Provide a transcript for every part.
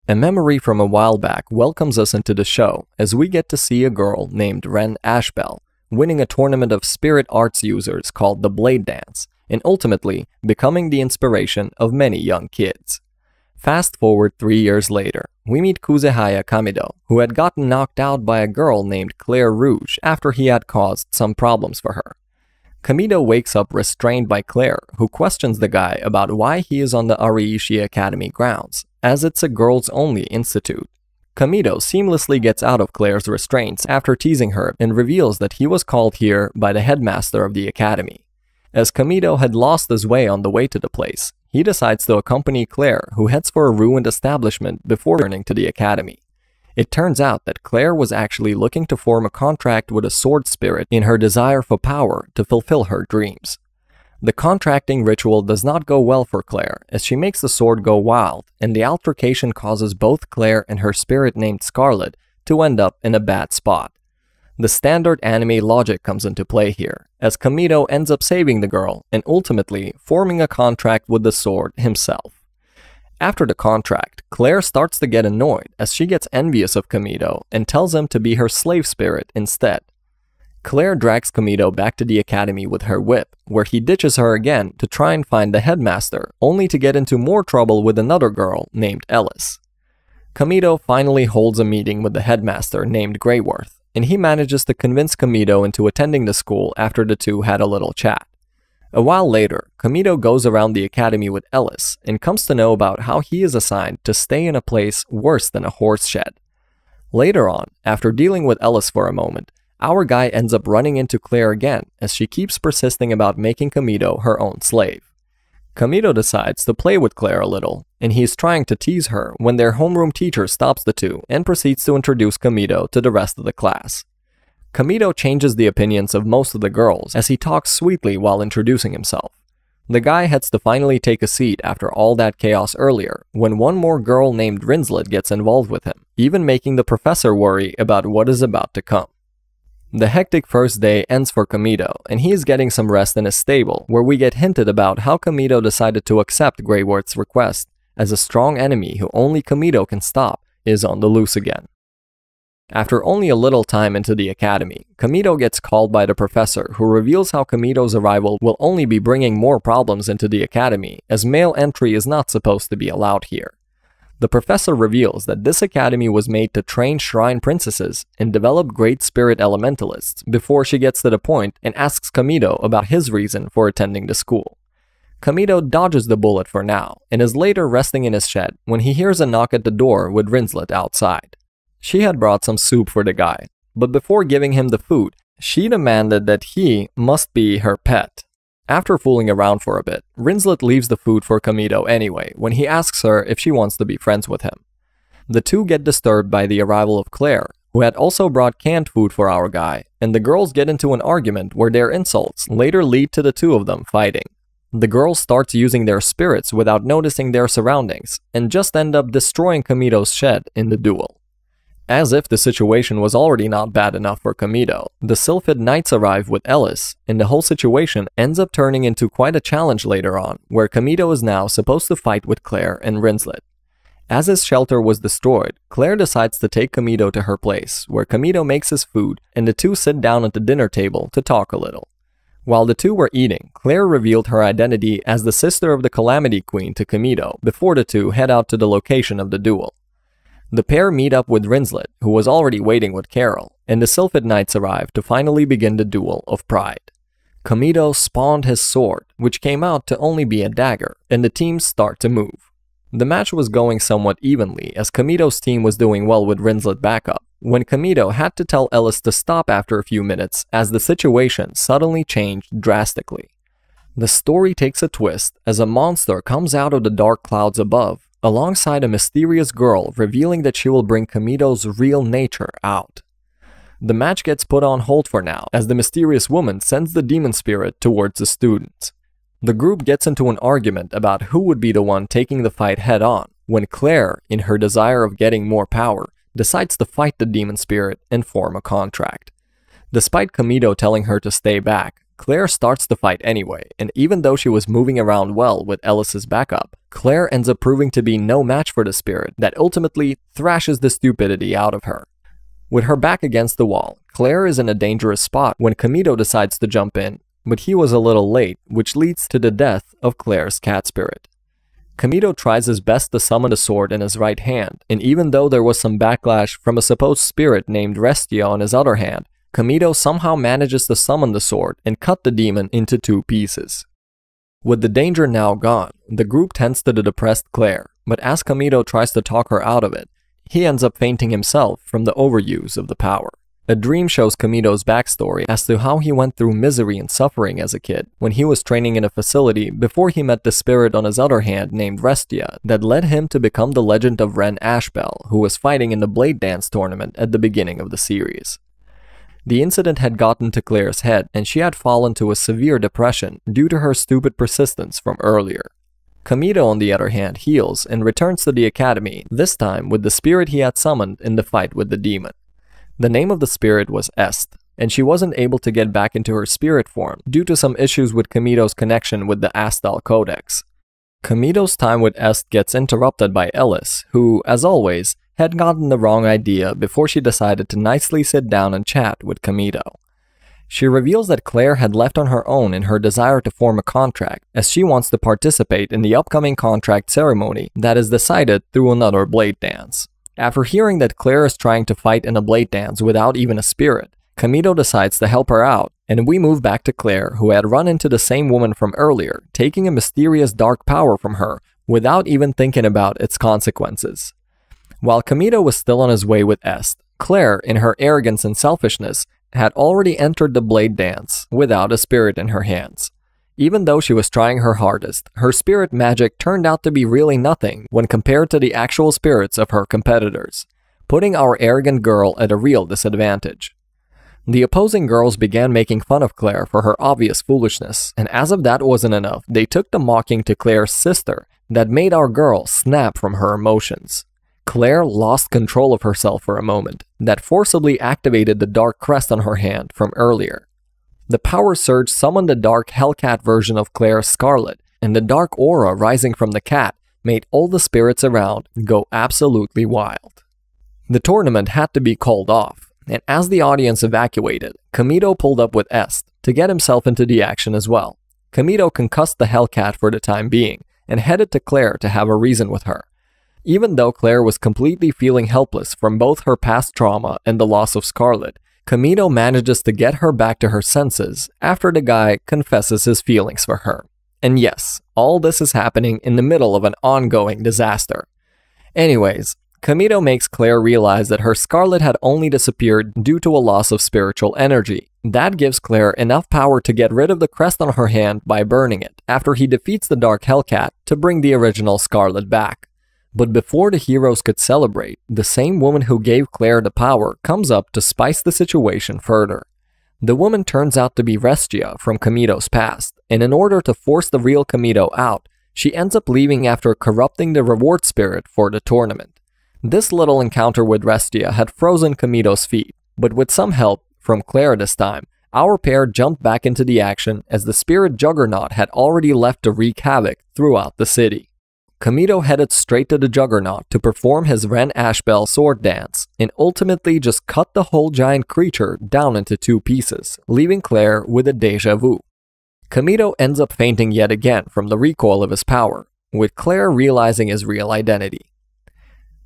A memory from a while back welcomes us into the show as we get to see a girl named Ren Ashbell winning a tournament of spirit arts users called the Blade Dance, and ultimately becoming the inspiration of many young kids. Fast forward 3 years later, we meet Kuzehaya Kamido, who had gotten knocked out by a girl named Claire Rouge after he had caused some problems for her. Kamido wakes up restrained by Claire, who questions the guy about why he is on the Ariishi Academy grounds, as it's a girls-only institute. Kamido seamlessly gets out of Claire's restraints after teasing her and reveals that he was called here by the headmaster of the academy. As Kamido had lost his way on the way to the place, he decides to accompany Claire, who heads for a ruined establishment before returning to the academy. It turns out that Claire was actually looking to form a contract with a sword spirit in her desire for power to fulfill her dreams. The contracting ritual does not go well for Claire, as she makes the sword go wild, and the altercation causes both Claire and her spirit named Scarlet to end up in a bad spot. The standard anime logic comes into play here, as Kamido ends up saving the girl and ultimately forming a contract with the sword himself. After the contract, Claire starts to get annoyed as she gets envious of Kamido and tells him to be her slave spirit instead. Claire drags Kamido back to the academy with her whip, where he ditches her again to try and find the headmaster, only to get into more trouble with another girl named Ellis. Kamido finally holds a meeting with the headmaster named Greyworth, and he manages to convince Kamido into attending the school after the two had a little chat. A while later, Kamido goes around the academy with Ellis and comes to know about how he is assigned to stay in a place worse than a horse shed. Later on, after dealing with Ellis for a moment, our guy ends up running into Claire again as she keeps persisting about making Kamido her own slave. Kamido decides to play with Claire a little, and he's trying to tease her when their homeroom teacher stops the two and proceeds to introduce Kamido to the rest of the class. Kamido changes the opinions of most of the girls as he talks sweetly while introducing himself. The guy heads to finally take a seat after all that chaos earlier, when one more girl named Rinslet gets involved with him, even making the professor worry about what is about to come. The hectic first day ends for Kamido, and he is getting some rest in his stable, where we get hinted about how Kamido decided to accept Greyworth's request, as a strong enemy who only Kamido can stop is on the loose again. After only a little time into the academy, Kamido gets called by the professor, who reveals how Kamido's arrival will only be bringing more problems into the academy, as male entry is not supposed to be allowed here. The professor reveals that this academy was made to train shrine princesses and develop great spirit elementalists before she gets to the point and asks Kamido about his reason for attending the school. Kamido dodges the bullet for now and is later resting in his shed when he hears a knock at the door with Rinslet outside. She had brought some soup for the guy, but before giving him the food, she demanded that he must be her pet. After fooling around for a bit, Rinslet leaves the food for Kamido anyway when he asks her if she wants to be friends with him. The two get disturbed by the arrival of Claire, who had also brought canned food for our guy, and the girls get into an argument where their insults later lead to the two of them fighting. The girls start using their spirits without noticing their surroundings, and just end up destroying Kamido's shed in the duel. As if the situation was already not bad enough for Kamido, the Sylphid Knights arrive with Ellis, and the whole situation ends up turning into quite a challenge later on, where Kamido is now supposed to fight with Claire and Rinslet. As his shelter was destroyed, Claire decides to take Kamido to her place, where Kamido makes his food, and the two sit down at the dinner table to talk a little. While the two were eating, Claire revealed her identity as the sister of the Calamity Queen to Kamido before the two head out to the location of the duel. The pair meet up with Rinslet, who was already waiting with Carol, and the Sylphid Knights arrive to finally begin the duel of pride. Kamido spawned his sword, which came out to only be a dagger, and the teams start to move. The match was going somewhat evenly as Kamido's team was doing well with Rinslet backup, when Kamido had to tell Ellis to stop after a few minutes as the situation suddenly changed drastically. The story takes a twist as a monster comes out of the dark clouds above, alongside a mysterious girl revealing that she will bring Kamido's real nature out. The match gets put on hold for now as the mysterious woman sends the demon spirit towards the students. The group gets into an argument about who would be the one taking the fight head on, when Claire, in her desire of getting more power, decides to fight the demon spirit and form a contract. Despite Kamido telling her to stay back, Claire starts the fight anyway, and even though she was moving around well with Ellis's backup, Claire ends up proving to be no match for the spirit that ultimately thrashes the stupidity out of her. With her back against the wall, Claire is in a dangerous spot when Kamito decides to jump in, but he was a little late, which leads to the death of Claire's cat spirit. Kamito tries his best to summon the sword in his right hand, and even though there was some backlash from a supposed spirit named Restia on his other hand, Kamito somehow manages to summon the sword and cut the demon into 2 pieces. With the danger now gone, the group tends to the depressed Claire, but as Kamito tries to talk her out of it, he ends up fainting himself from the overuse of the power. A dream shows Kamito's backstory as to how he went through misery and suffering as a kid when he was training in a facility before he met the spirit on his other hand named Restia that led him to become the legend of Ren Ashbell, who was fighting in the blade dance tournament at the beginning of the series. The incident had gotten to Claire's head and she had fallen to a severe depression due to her stupid persistence from earlier. Kamito, on the other hand, heals and returns to the academy, this time with the spirit he had summoned in the fight with the demon. The name of the spirit was Est, and she wasn't able to get back into her spirit form due to some issues with Kamito's connection with the Astal Codex. Kamito's time with Est gets interrupted by Ellis, who, as always, had gotten the wrong idea before she decided to nicely sit down and chat with Kamito. She reveals that Claire had left on her own in her desire to form a contract, as she wants to participate in the upcoming contract ceremony that is decided through another blade dance. After hearing that Claire is trying to fight in a blade dance without even a spirit, Kamito decides to help her out, and we move back to Claire, who had run into the same woman from earlier, taking a mysterious dark power from her without even thinking about its consequences. While Kamito was still on his way with Est, Claire, in her arrogance and selfishness, had already entered the blade dance without a spirit in her hands. Even though she was trying her hardest, her spirit magic turned out to be really nothing when compared to the actual spirits of her competitors, putting our arrogant girl at a real disadvantage. The opposing girls began making fun of Claire for her obvious foolishness, and as if that wasn't enough, they took the mocking to Claire's sister that made our girl snap from her emotions. Claire lost control of herself for a moment, that forcibly activated the dark crest on her hand from earlier. The power surge summoned the dark Hellcat version of Claire's Scarlet, and the dark aura rising from the cat made all the spirits around go absolutely wild. The tournament had to be called off, and as the audience evacuated, Kamito pulled up with Est to get himself into the action as well. Kamito concussed the Hellcat for the time being, and headed to Claire to have a reason with her. Even though Claire was completely feeling helpless from both her past trauma and the loss of Scarlet, Kamito manages to get her back to her senses after the guy confesses his feelings for her. And yes, all this is happening in the middle of an ongoing disaster. Anyways, Kamito makes Claire realize that her Scarlet had only disappeared due to a loss of spiritual energy. That gives Claire enough power to get rid of the crest on her hand by burning it, after he defeats the Dark Hellcat to bring the original Scarlet back. But before the heroes could celebrate, the same woman who gave Claire the power comes up to spice the situation further. The woman turns out to be Restia from Kamito's past, and in order to force the real Kamito out, she ends up leaving after corrupting the reward spirit for the tournament. This little encounter with Restia had frozen Kamito's feet, but with some help from Claire this time, our pair jumped back into the action as the spirit Juggernaut had already left to wreak havoc throughout the city. Kamito headed straight to the Juggernaut to perform his Ren Ashbell sword dance, and ultimately just cut the whole giant creature down into 2 pieces, leaving Claire with a déjà vu. Kamito ends up fainting yet again from the recoil of his power, with Claire realizing his real identity.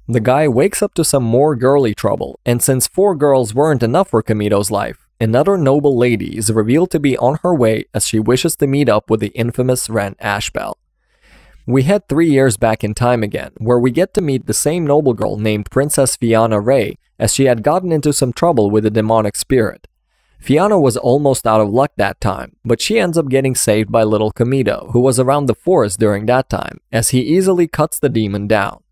The guy wakes up to some more girly trouble, and since 4 girls weren't enough for Kamito's life, another noble lady is revealed to be on her way as she wishes to meet up with the infamous Ren Ashbell. We head 3 years back in time again, where we get to meet the same noble girl named Princess Fianna Ray, as she had gotten into some trouble with a demonic spirit. Fianna was almost out of luck that time, but she ends up getting saved by little Kamito, who was around the forest during that time, as he easily cuts the demon down.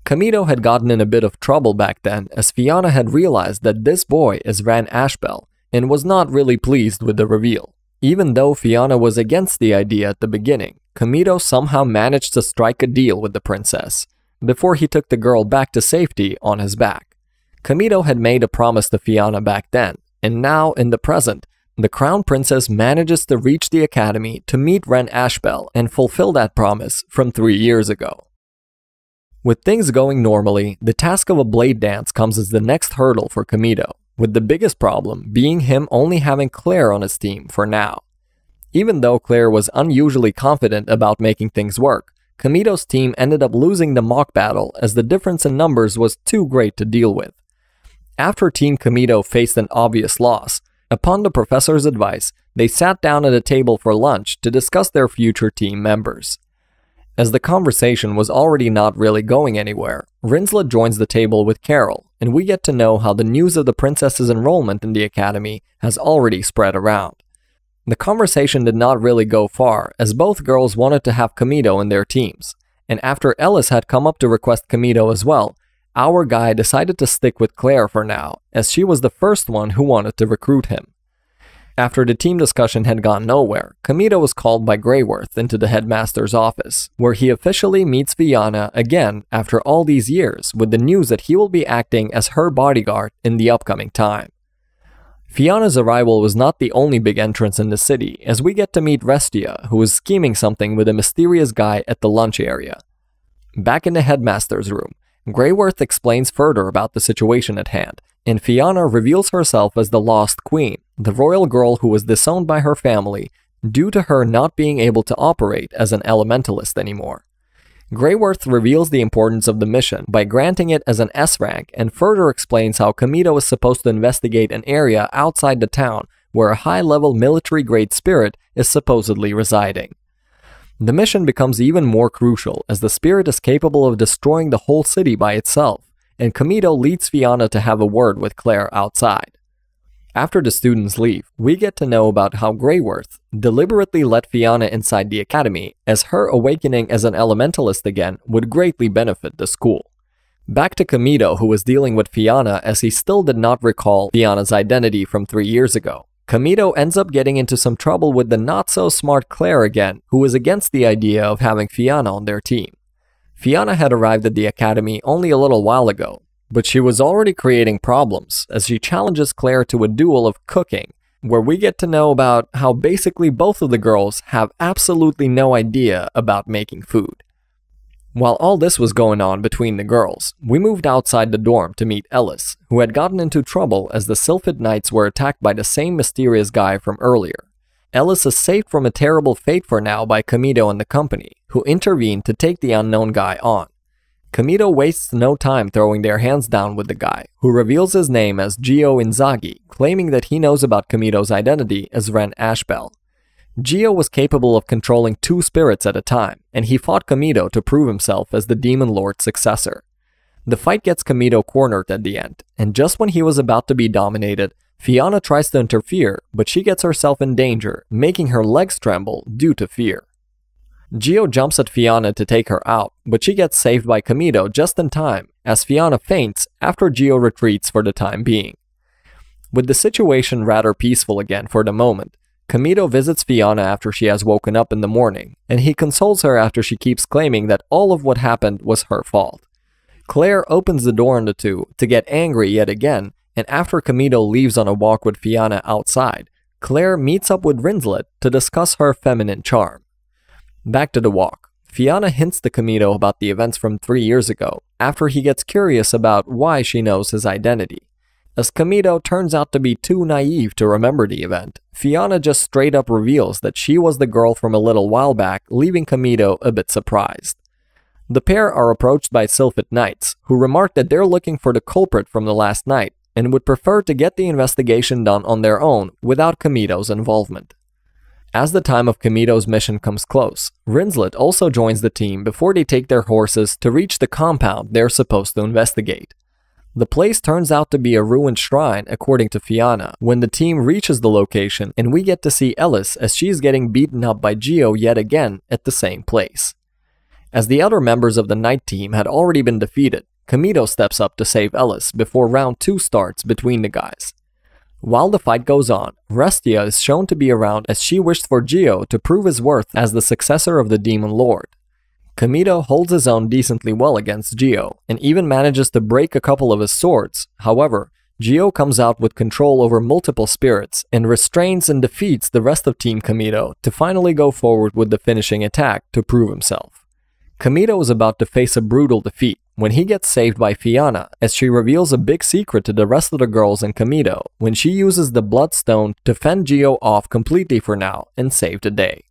Kamito had gotten in a bit of trouble back then, as Fianna had realized that this boy is Ren Ashbell, and was not really pleased with the reveal. Even though Fianna was against the idea at the beginning, Kamito somehow managed to strike a deal with the princess, before he took the girl back to safety on his back. Kamito had made a promise to Fianna back then, and now, in the present, the Crown Princess manages to reach the academy to meet Ren Ashbell and fulfill that promise from 3 years ago. With things going normally, the task of a blade dance comes as the next hurdle for Kamito, with the biggest problem being him only having Claire on his team for now. Even though Claire was unusually confident about making things work, Kamito's team ended up losing the mock battle as the difference in numbers was too great to deal with. After Team Kamito faced an obvious loss, upon the professor's advice, they sat down at a table for lunch to discuss their future team members. As the conversation was already not really going anywhere, Rinslet joins the table with Carol, and we get to know how the news of the princess's enrollment in the academy has already spread around. The conversation did not really go far, as both girls wanted to have Kamito in their teams, and after Ellis had come up to request Kamito as well, our guy decided to stick with Claire for now, as she was the first one who wanted to recruit him. After the team discussion had gone nowhere, Kamito was called by Greyworth into the headmaster's office, where he officially meets Fianna again after all these years with the news that he will be acting as her bodyguard in the upcoming time. Fianna's arrival was not the only big entrance in the city, as we get to meet Restia, who is scheming something with a mysterious guy at the lunch area. Back in the headmaster's room, Greyworth explains further about the situation at hand, and Fianna reveals herself as the Lost Queen, the royal girl who was disowned by her family due to her not being able to operate as an elementalist anymore. Greyworth reveals the importance of the mission by granting it as an S rank and further explains how Kamito is supposed to investigate an area outside the town where a high-level military-grade spirit is supposedly residing. The mission becomes even more crucial as the spirit is capable of destroying the whole city by itself, and Kamito leads Fianna to have a word with Claire outside. After the students leave, we get to know about how Greyworth deliberately let Fianna inside the academy, as her awakening as an elementalist again would greatly benefit the school. Back to Kamito, who was dealing with Fianna as he still did not recall Fianna's identity from 3 years ago. Kamito ends up getting into some trouble with the not-so-smart Claire again, who was against the idea of having Fianna on their team. Fianna had arrived at the academy only a little while ago, but she was already creating problems as she challenges Claire to a duel of cooking, where we get to know about how basically both of the girls have absolutely no idea about making food. While all this was going on between the girls, we moved outside the dorm to meet Ellis, who had gotten into trouble as the Sylphid Knights were attacked by the same mysterious guy from earlier. Ellis is saved from a terrible fate for now by Kamito and the company, who intervened to take the unknown guy on. Kamito wastes no time throwing their hands down with the guy, who reveals his name as Gio Inzaghi, claiming that he knows about Kamito's identity as Ren Ashbell. Gio was capable of controlling 2 spirits at a time, and he fought Kamito to prove himself as the Demon Lord's successor. The fight gets Kamito cornered at the end, and just when he was about to be dominated, Fianna tries to interfere, but she gets herself in danger, making her legs tremble due to fear. Gio jumps at Fianna to take her out, but she gets saved by Kamito just in time, as Fianna faints after Gio retreats for the time being. With the situation rather peaceful again for the moment, Kamito visits Fianna after she has woken up in the morning, and he consoles her after she keeps claiming that all of what happened was her fault. Claire opens the door on the two to get angry yet again, and after Kamito leaves on a walk with Fianna outside, Claire meets up with Rinslet to discuss her feminine charm. Back to the walk, Fianna hints to Kamito about the events from 3 years ago, after he gets curious about why she knows his identity. As Kamito turns out to be too naive to remember the event, Fianna just straight up reveals that she was the girl from a little while back, leaving Kamito a bit surprised. The pair are approached by Sylphid Knights, who remark that they're looking for the culprit from the last night, and would prefer to get the investigation done on their own without Kamito's involvement. As the time of Kamito's mission comes close, Rinslet also joins the team before they take their horses to reach the compound they're supposed to investigate. The place turns out to be a ruined shrine according to Fianna when the team reaches the location, and we get to see Ellis as she's getting beaten up by Gio yet again at the same place. As the other members of the night team had already been defeated, Kamito steps up to save Ellis before round 2 starts between the guys. While the fight goes on, Restia is shown to be around as she wished for Gio to prove his worth as the successor of the Demon Lord. Kamito holds his own decently well against Gio, and even manages to break a couple of his swords. However, Gio comes out with control over multiple spirits and restrains and defeats the rest of Team Kamito to finally go forward with the finishing attack to prove himself. Kamito is about to face a brutal defeat when he gets saved by Fiona, as she reveals a big secret to the rest of the girls in Kamito when she uses the Bloodstone to fend Gio off completely for now and save the day.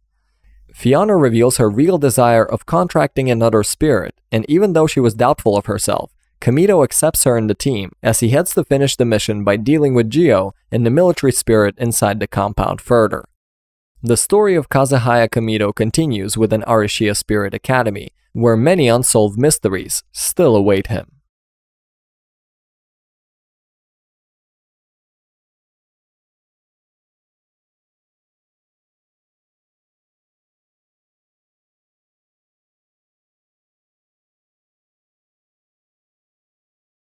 Fiona reveals her real desire of contracting another spirit, and even though she was doubtful of herself, Kamito accepts her in the team as he heads to finish the mission by dealing with Gio and the military spirit inside the compound further. The story of Kazuhaya Kamito continues with an Arashia Spirit Academy, where many unsolved mysteries still await him.